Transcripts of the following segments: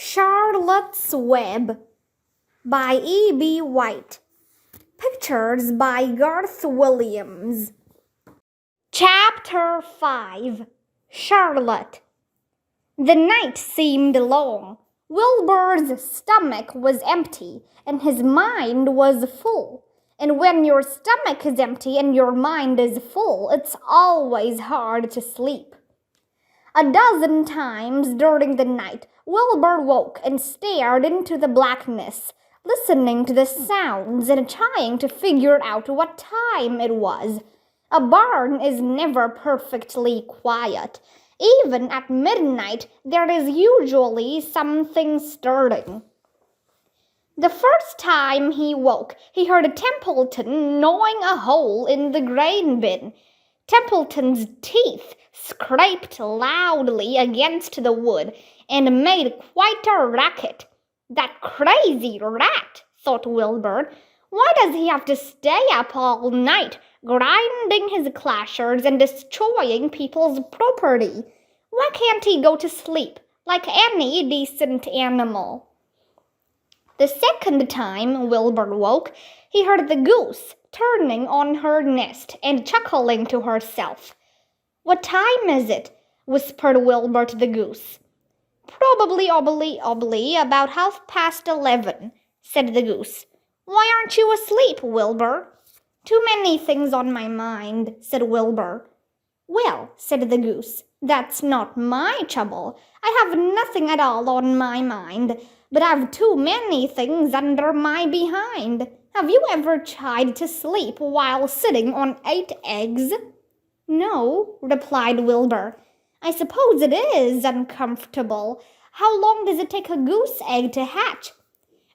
Charlotte's Web by E.B. White. Pictures by Garth Williams. Chapter 5. Charlotte. The night seemed long. Wilbur's stomach was empty, and his mind was full. And when your stomach is empty and your mind is full, it's always hard to sleep. A dozen times during the night, Wilbur woke and stared into the blackness, listening to the sounds and trying to figure out what time it was. A barn is never perfectly quiet. Even at midnight, there is usually something stirring. The first time he woke, he heard Templeton gnawing a hole in the grain bin. Templeton's teeth scraped loudly against the wood and made quite a racket. That crazy rat, thought Wilbur. Why does he have to stay up all night, grinding his clashers and destroying people's property? Why can't he go to sleep like any decent animal? The second time Wilbur woke, he heard the goose turning on her nest and chuckling to herself. "What time is it?" whispered Wilbur to the goose. "Probably about 11:30, said the goose. "Why aren't you asleep, Wilbur?" "Too many things on my mind," said Wilbur. "Well," said the goose, "that's not my trouble. I have nothing at all on my mind, but I've too many things under my behind. Have you ever tried to sleep while sitting on 8 eggs? "No," replied Wilbur. "I suppose it is uncomfortable. How long does it take a goose egg to hatch?"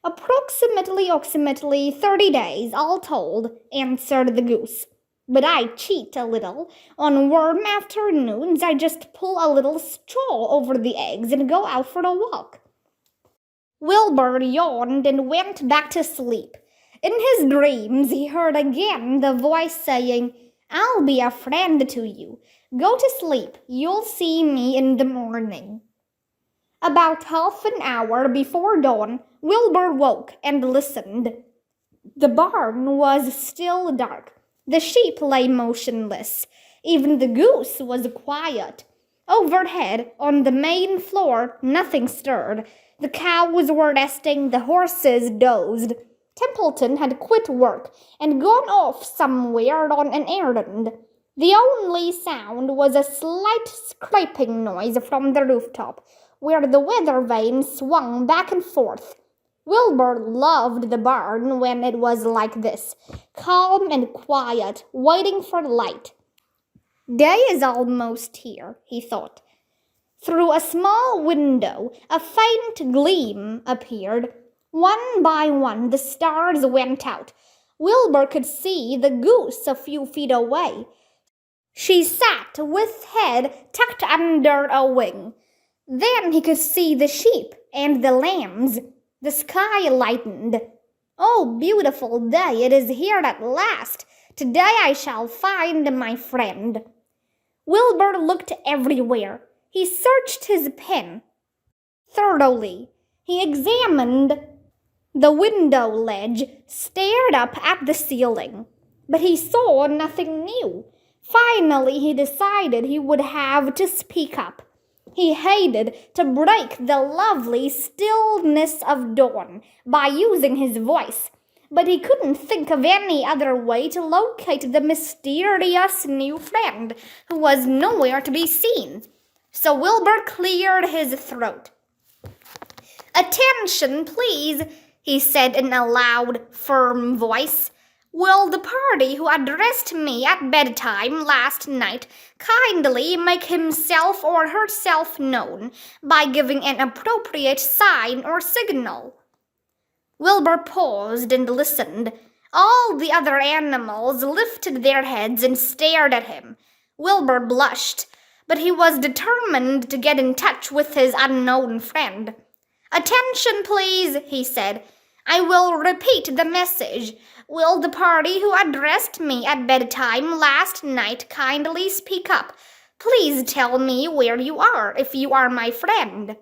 Approximately 30 days, all told," answered the goose. "But I cheat a little. On warm afternoons, I just pull a little straw over the eggs and go out for a walk." Wilbur yawned and went back to sleep. In his dreams, he heard again the voice saying, "I'll be a friend to you. Go to sleep. You'll see me in the morning." About half an hour before dawn, Wilbur woke and listened. The barn was still dark. The sheep lay motionless. Even the goose was quiet. Overhead, on the main floor, nothing stirred. The cows were resting, the horses dozed. Templeton had quit work and gone off somewhere on an errand. The only sound was a slight scraping noise from the rooftop, where the weather vane swung back and forth. Wilbur loved the barn when it was like this, calm and quiet, waiting for light. Day is almost here, he thought. Through a small window, a faint gleam appeared. One by one, the stars went out. Wilbur could see the goose a few feet away. She sat with head tucked under a wing. Then he could see the sheep and the lambs. The sky lightened. "Oh, beautiful day, it is here at last. Today I shall find my friend." Wilbur looked everywhere. He searched his pen thoroughly. He examined the window ledge, stared up at the ceiling, but he saw nothing new. Finally, he decided he would have to speak up. He hated to break the lovely stillness of dawn by using his voice, but he couldn't think of any other way to locate the mysterious new friend who was nowhere to be seen. So Wilbur cleared his throat. "Attention, please," he said in a loud, firm voice. "Will the party who addressed me at bedtime last night kindly make himself or herself known by giving an appropriate sign or signal?" Wilbur paused and listened. All the other animals lifted their heads and stared at him. Wilbur blushed, but he was determined to get in touch with his unknown friend. "Attention, please," he said. "I will repeat the message. Will the party who addressed me at bedtime last night kindly speak up? Please tell me where you are, if you are my friend."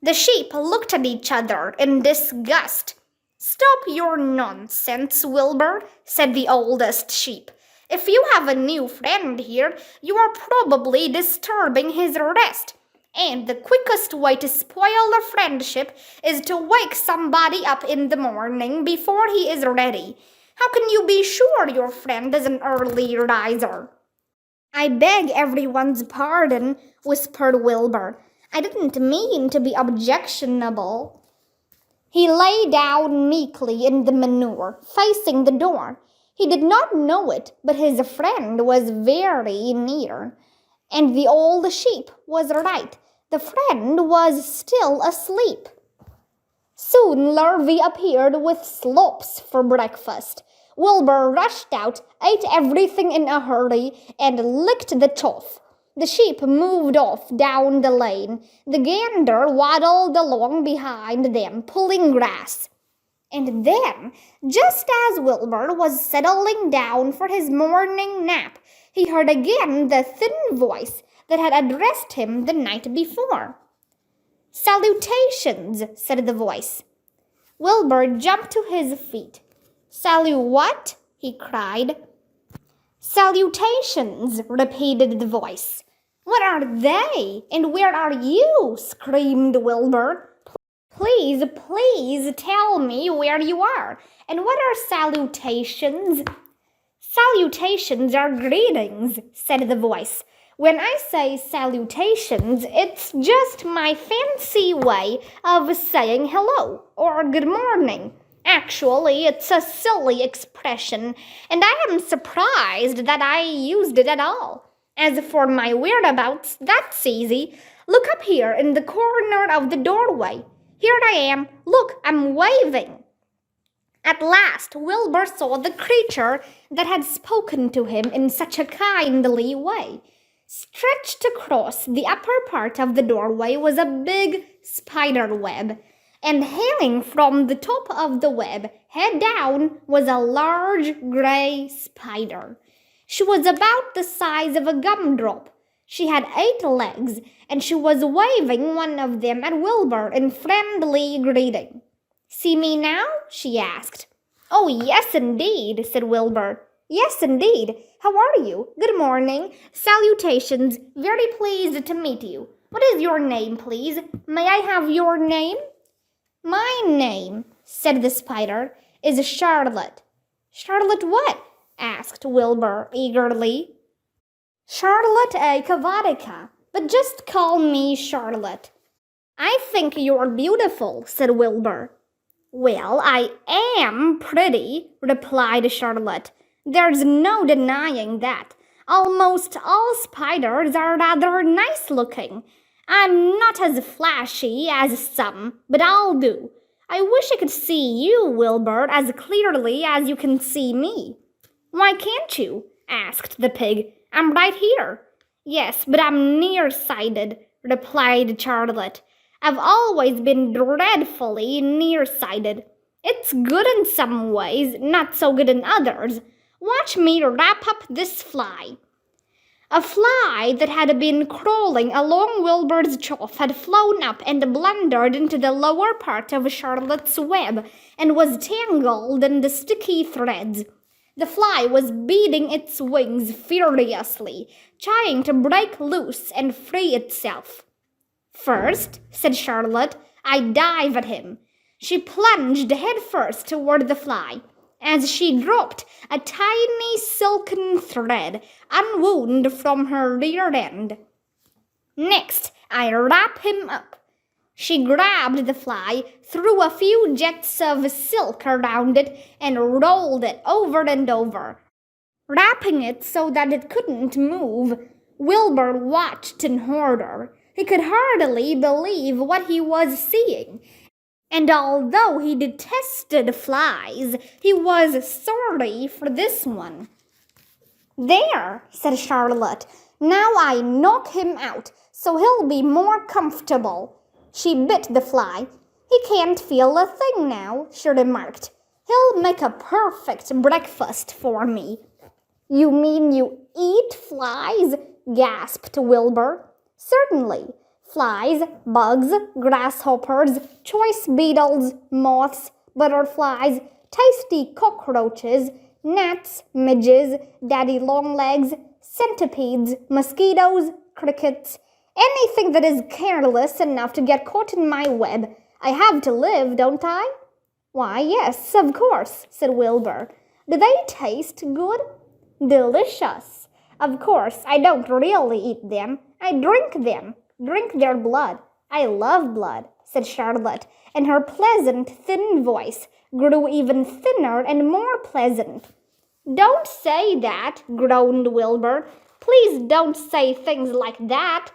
The sheep looked at each other in disgust. "Stop your nonsense, Wilbur," said the oldest sheep. "If you have a new friend here, you are probably disturbing his rest. And the quickest way to spoil a friendship is to wake somebody up in the morning before he is ready. How can you be sure your friend is an early riser?" "I beg everyone's pardon," whispered Wilbur. "I didn't mean to be objectionable." He lay down meekly in the manure, facing the door. He did not know it, but his friend was very near. And the old sheep was right. The friend was still asleep. Soon larvae appeared with slops for breakfast. Wilbur rushed out, ate everything in a hurry, and licked the chaff. The sheep moved off down the lane. The gander waddled along behind them, pulling grass. And then, just as Wilbur was settling down for his morning nap, he heard again the thin voice that had addressed him the night before. "Salutations," said the voice. Wilbur jumped to his feet. "What?" he cried. "Salutations," repeated the voice. "What are they? And where are you?" screamed Wilbur. Please tell me where you are. And what are salutations?" "Salutations are greetings," said the voice. "When I say salutations, it's just my fancy way of saying hello or good morning. Actually, it's a silly expression, and I am surprised that I used it at all. As for my whereabouts, that's easy. Look up here in the corner of the doorway. Here I am. Look, I'm waving." At last, Wilbur saw the creature that had spoken to him in such a kindly way. Stretched across the upper part of the doorway was a big spider web, and hanging from the top of the web, head down, was a large gray spider. She was about the size of a gumdrop. She had 8 legs, and she was waving one of them at Wilbur in friendly greeting. "See me now?" she asked. "Oh, yes, indeed," said Wilbur. "Yes, indeed. How are you? Good morning. Salutations. Very pleased to meet you. What is your name, please? May I have your name?" "My name," said the spider, "is Charlotte." "Charlotte what?" asked Wilbur eagerly. "Charlotte A. Kavatika, but just call me Charlotte." "I think you're beautiful," said Wilbur. "Well, I am pretty," replied Charlotte. "There's no denying that. Almost all spiders are rather nice-looking. I'm not as flashy as some, but I'll do. I wish I could see you, Wilbur, as clearly as you can see me." "Why can't you?" asked the pig. "I'm right here." "Yes, but I'm nearsighted," replied Charlotte. "I've always been dreadfully nearsighted. It's good in some ways, not so good in others. Watch me wrap up this fly." A fly that had been crawling along Wilbur's chaff had flown up and blundered into the lower part of Charlotte's web and was tangled in the sticky threads. The fly was beating its wings furiously, trying to break loose and free itself. "First," said Charlotte, "I dive at him." She plunged headfirst toward the fly. As she dropped, a tiny silken thread unwound from her rear end. "Next, I wrap him up." She grabbed the fly, threw a few jets of silk around it, and rolled it over and over, wrapping it so that it couldn't move. Wilbur watched in horror. He could hardly believe what he was seeing. And although he detested flies, he was sorry for this one. "There," said Charlotte. "Now I knock him out, so he'll be more comfortable." She bit the fly. "He can't feel a thing now," she remarked. "He'll make a perfect breakfast for me." "You mean you eat flies?" gasped Wilbur. "Certainly. Flies, bugs, grasshoppers, choice beetles, moths, butterflies, tasty cockroaches, gnats, midges, daddy longlegs, centipedes, mosquitoes, crickets, anything that is careless enough to get caught in my web. I have to live, don't I? Why, yes, of course, said Wilbur. Do they taste good? Delicious. Of course, I don't really eat them. I drink them. Drink their blood. I love blood, said Charlotte, and her pleasant, thin voice grew even thinner and more pleasant. Don't say that, groaned Wilbur. Please don't say things like that.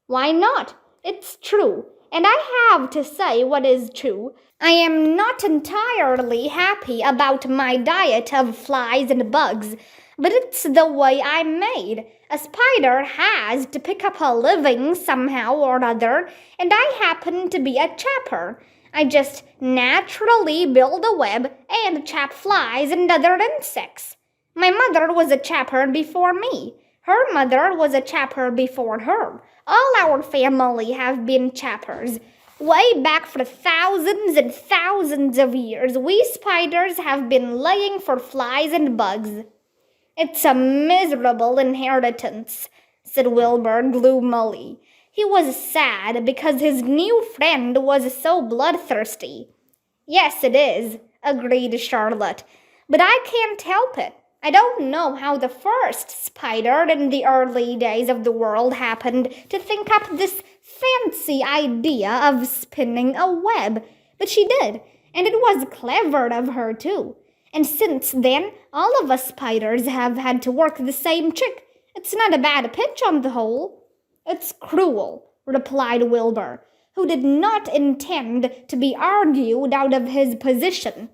Why not? It's true, and I have to say what is true. I am not entirely happy about my diet of flies and bugs, but it's the way I'm made. A spider has to pick up a living somehow or other, and I happen to be a chapper. I just naturally build a web and chap flies and other insects. My mother was a chapper before me. Her mother was a chapper before her. All our family have been chappers. Way back for thousands and thousands of years, we spiders have been laying for flies and bugs. It's a miserable inheritance, said Wilbur gloomily. He was sad because his new friend was so bloodthirsty. Yes, it is, agreed Charlotte, but I can't help it. I don't know how the first spider in the early days of the world happened to think up this fancy idea of spinning a web, but she did, and it was clever of her too. And since then, all of us spiders have had to work the same trick. It's not a bad pitch on the whole. It's cruel, replied Wilbur, who did not intend to be argued out of his position.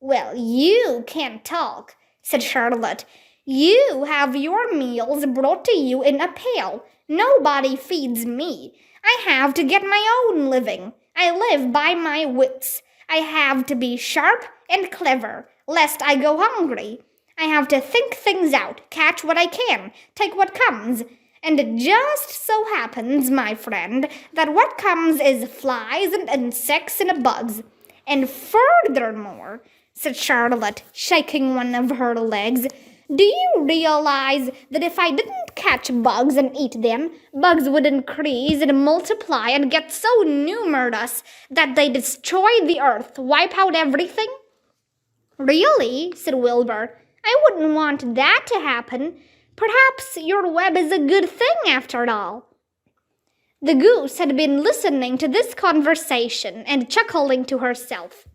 Well, you can't talk, said Charlotte. You have your meals brought to you in a pail. Nobody feeds me. I have to get my own living. I live by my wits. I have to be sharp and clever, lest I go hungry. I have to think things out, catch what I can, take what comes. And it just so happens, my friend, that what comes is flies and insects and bugs. And furthermore, said Charlotte, shaking one of her legs, do you realize that if I didn't catch bugs and eat them, bugs would increase and multiply and get so numerous that they destroy the earth, wipe out everything? Really, said Wilbur, I wouldn't want that to happen. Perhaps your web is a good thing after all. The goose had been listening to this conversation and chuckling to herself.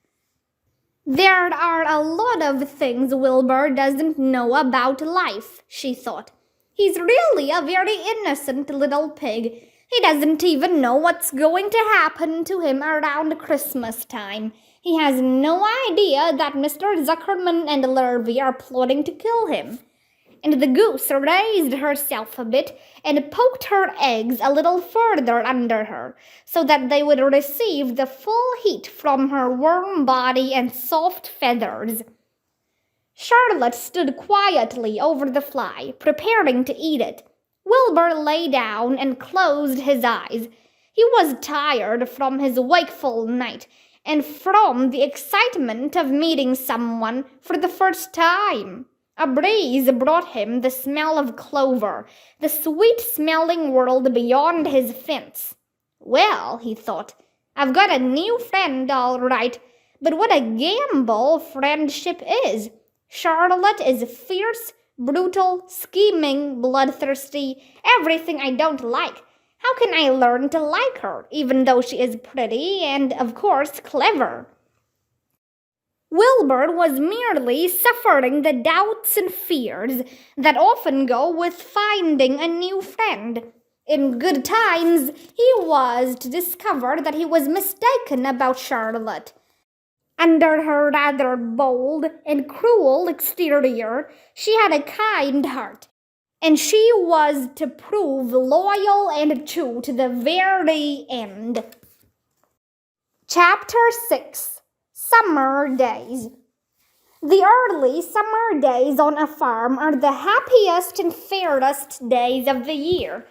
There are a lot of things Wilbur doesn't know about life, she thought. He's really a very innocent little pig. He doesn't even know what's going to happen to him around Christmas time. He has no idea that Mr. Zuckerman and Lurvy are plotting to kill him. And the goose raised herself a bit and poked her eggs a little further under her, so that they would receive the full heat from her warm body and soft feathers. Charlotte stood quietly over the fly, preparing to eat it. Wilbur lay down and closed his eyes. He was tired from his wakeful night and from the excitement of meeting someone for the first time. A breeze brought him the smell of clover, the sweet-smelling world beyond his fence. Well, he thought, I've got a new friend all right, but what a gamble friendship is. Charlotte is fierce, brutal, scheming, bloodthirsty, everything I don't like. How can I learn to like her, even though she is pretty and, of course, clever? Wilbur was merely suffering the doubts and fears that often go with finding a new friend. In good times, he was to discover that he was mistaken about Charlotte. Under her rather bold and cruel exterior, she had a kind heart, and she was to prove loyal and true to the very end. Chapter 6. Summer Days. The early summer days on a farm are the happiest and fairest days of the year.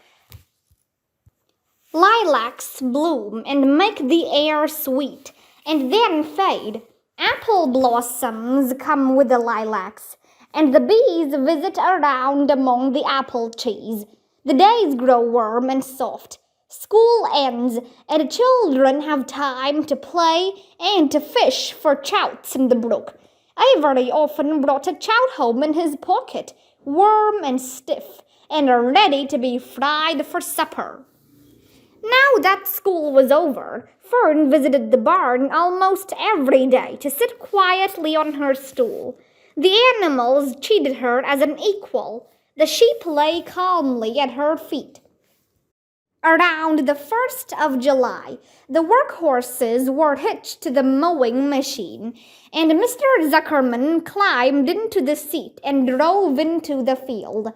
Lilacs bloom and make the air sweet, and then fade. Apple blossoms come with the lilacs, and the bees visit around among the apple trees. The days grow warm and soft. School ends, and children have time to play and to fish for trouts in the brook. Avery often brought a trout home in his pocket, warm and stiff, and ready to be fried for supper. Now that school was over, Fern visited the barn almost every day to sit quietly on her stool. The animals treated her as an equal. The sheep lay calmly at her feet. Around the 1st of July, the workhorses were hitched to the mowing machine, and Mr. Zuckerman climbed into the seat and drove into the field.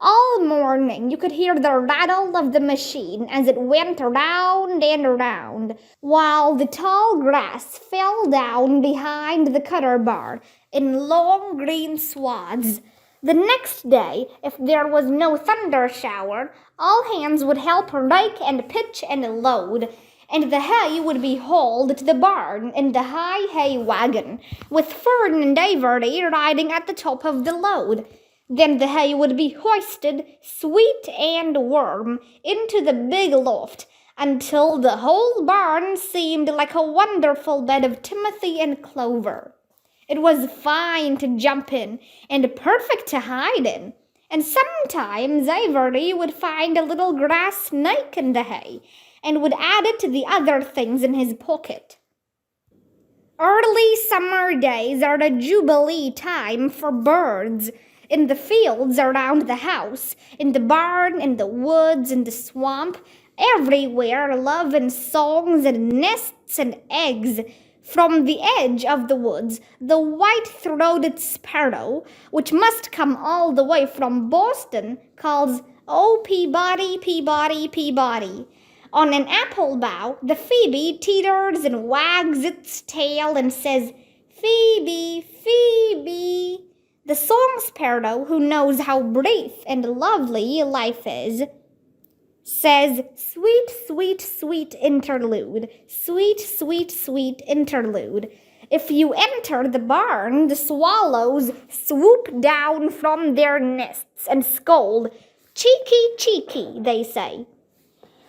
All morning you could hear the rattle of the machine as it went round and round, while the tall grass fell down behind the cutter bar in long green swaths. The next day, if there was no thunder shower, all hands would help rake and pitch and load, and the hay would be hauled to the barn in the high hay wagon, with Fern and Avery riding at the top of the load. Then the hay would be hoisted, sweet and warm, into the big loft, until the whole barn seemed like a wonderful bed of timothy and clover. It was fine to jump in, and perfect to hide in. And sometimes Avery would find a little grass snake in the hay, and would add it to the other things in his pocket. Early summer days are the jubilee time for birds. In the fields around the house, in the barn, in the woods, in the swamp, everywhere love and songs and nests and eggs. From the edge of the woods, the white-throated sparrow, which must come all the way from Boston, calls, "Oh, Peabody, Peabody, Peabody." On an apple bough, the phoebe teeters and wags its tail and says, "Phoebe, Phoebe." The song sparrow, who knows how brief and lovely life is, says, "Sweet, sweet, sweet interlude, sweet, sweet, sweet interlude." If you enter the barn, the swallows swoop down from their nests and scold. "Cheeky, cheeky," they say.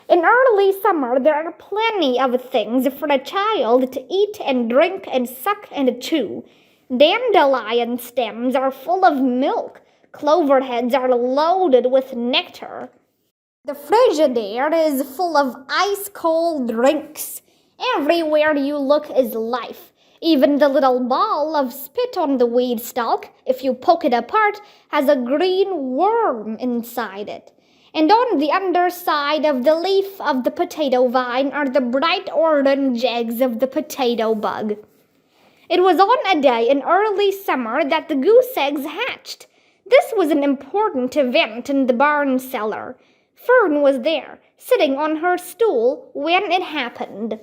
In early summer, there are plenty of things for a child to eat and drink and suck and chew. Dandelion stems are full of milk. Clover heads are loaded with nectar. The Frigidaire is full of ice-cold drinks. Everywhere you look is life. Even the little ball of spit on the weed stalk, if you poke it apart, has a green worm inside it. And on the underside of the leaf of the potato vine are the bright orange eggs of the potato bug. It was on a day in early summer that the goose eggs hatched. This was an important event in the barn cellar. Fern was there, sitting on her stool, when it happened.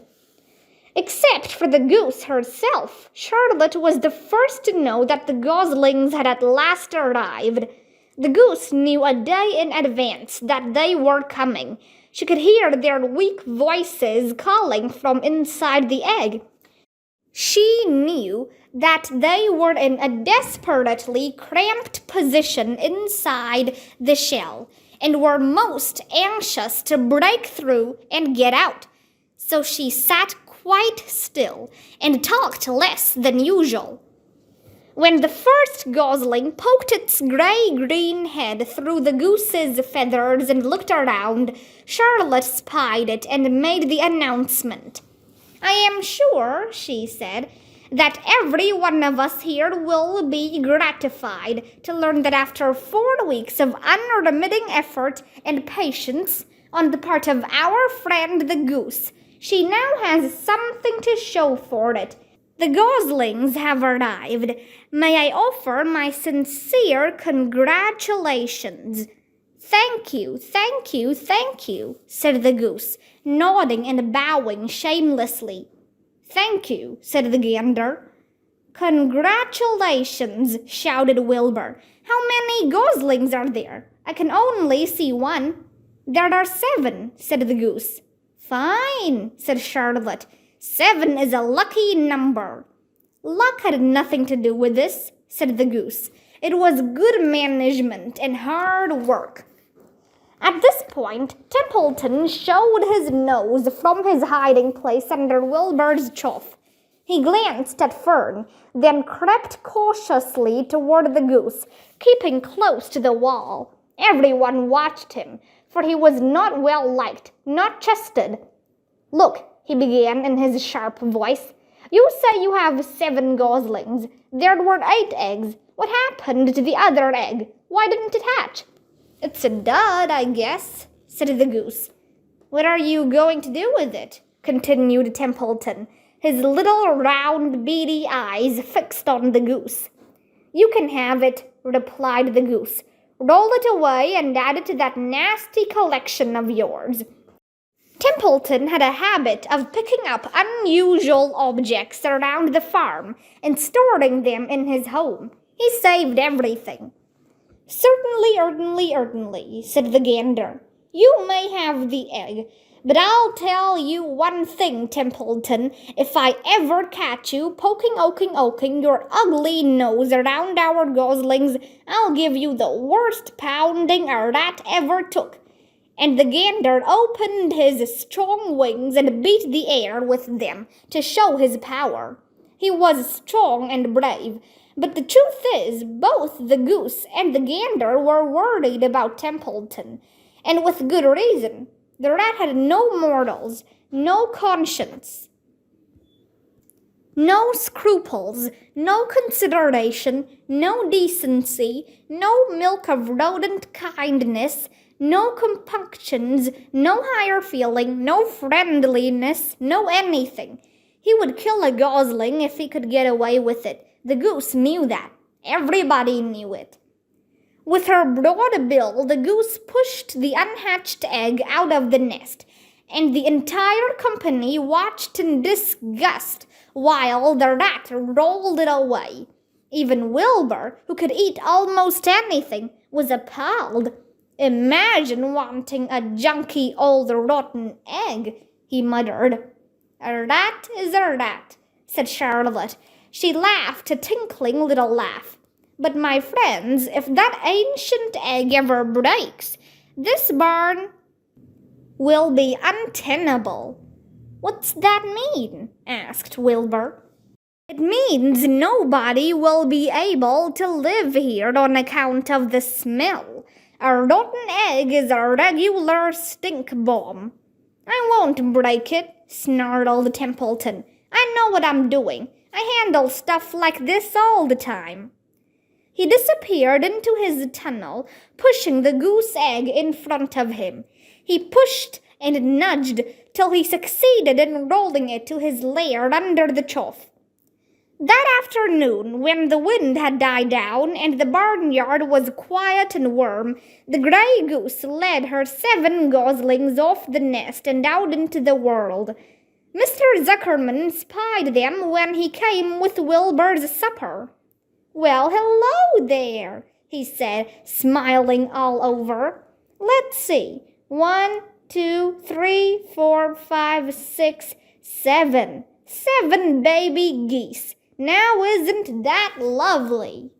Except for the goose herself, Charlotte was the first to know that the goslings had at last arrived. The goose knew a day in advance that they were coming. She could hear their weak voices calling from inside the egg. She knew that they were in a desperately cramped position inside the shell, and were most anxious to break through and get out. So she sat quite still and talked less than usual. When the first gosling poked its gray-green head through the goose's feathers and looked around, Charlotte spied it and made the announcement. "I am sure," she said, "that every one of us here will be gratified to learn that after 4 weeks of unremitting effort and patience on the part of our friend the goose, she now has something to show for it. The goslings have arrived. May I offer my sincere congratulations." "Thank you, thank you, thank you," said the goose, nodding and bowing shamelessly. "Thank you," said the gander. "Congratulations," shouted Wilbur. "How many goslings are there? I can only see one." "There are 7," said the goose. Fine, said Charlotte. 7 is a lucky number. Luck had nothing to do with this, said the goose. It was good management and hard work. At this point, Templeton showed his nose from his hiding place under Wilbur's trough. He glanced at Fern, then crept cautiously toward the goose, keeping close to the wall. Everyone watched him, for he was not well liked, not trusted. Look, he began in his sharp voice. You say you have 7 goslings. There were 8 eggs. What happened to the other egg? Why didn't it hatch? It's a dud, I guess, said the goose. What are you going to do with it? Continued Templeton, his little round beady eyes fixed on the goose. You can have it, replied the goose. Roll it away and add it to that nasty collection of yours. Templeton had a habit of picking up unusual objects around the farm and storing them in his home. He saved everything. Certainly, said the gander. You may have the egg, but I'll tell you one thing, Templeton. If I ever catch you poking your ugly nose around our goslings, I'll give you the worst pounding a rat ever took. And the gander opened his strong wings and beat the air with them to show his power. He was strong and brave, but the truth is, both the goose and the gander were worried about Templeton, and with good reason. The rat had no morals, no conscience, no scruples, no consideration, no decency, no milk of rodent kindness, no compunctions, no higher feeling, no friendliness, no anything. He would kill a gosling if he could get away with it. The goose knew that. Everybody knew it. With her broad bill, the goose pushed the unhatched egg out of the nest, and the entire company watched in disgust while the rat rolled it away. Even Wilbur, who could eat almost anything, was appalled. Imagine wanting a junky old rotten egg, he muttered. A rat is a rat, said Charlotte. She laughed a tinkling little laugh. But my friends, if that ancient egg ever breaks, this barn will be untenable. What's that mean? Asked Wilbur. It means nobody will be able to live here on account of the smell. A rotten egg is a regular stink bomb. I won't break it, snarled Templeton. I know what I'm doing. I handle stuff like this all the time. He disappeared into his tunnel, pushing the goose egg in front of him. He pushed and nudged till he succeeded in rolling it to his lair under the trough. That afternoon, when the wind had died down and the barnyard was quiet and warm, the gray goose led her 7 goslings off the nest and out into the world. Mr. Zuckerman spied them when he came with Wilbur's supper. Well, hello there, he said, smiling all over. Let's see. 1, 2, 3, 4, 5, 6, 7. 7 baby geese. Now isn't that lovely?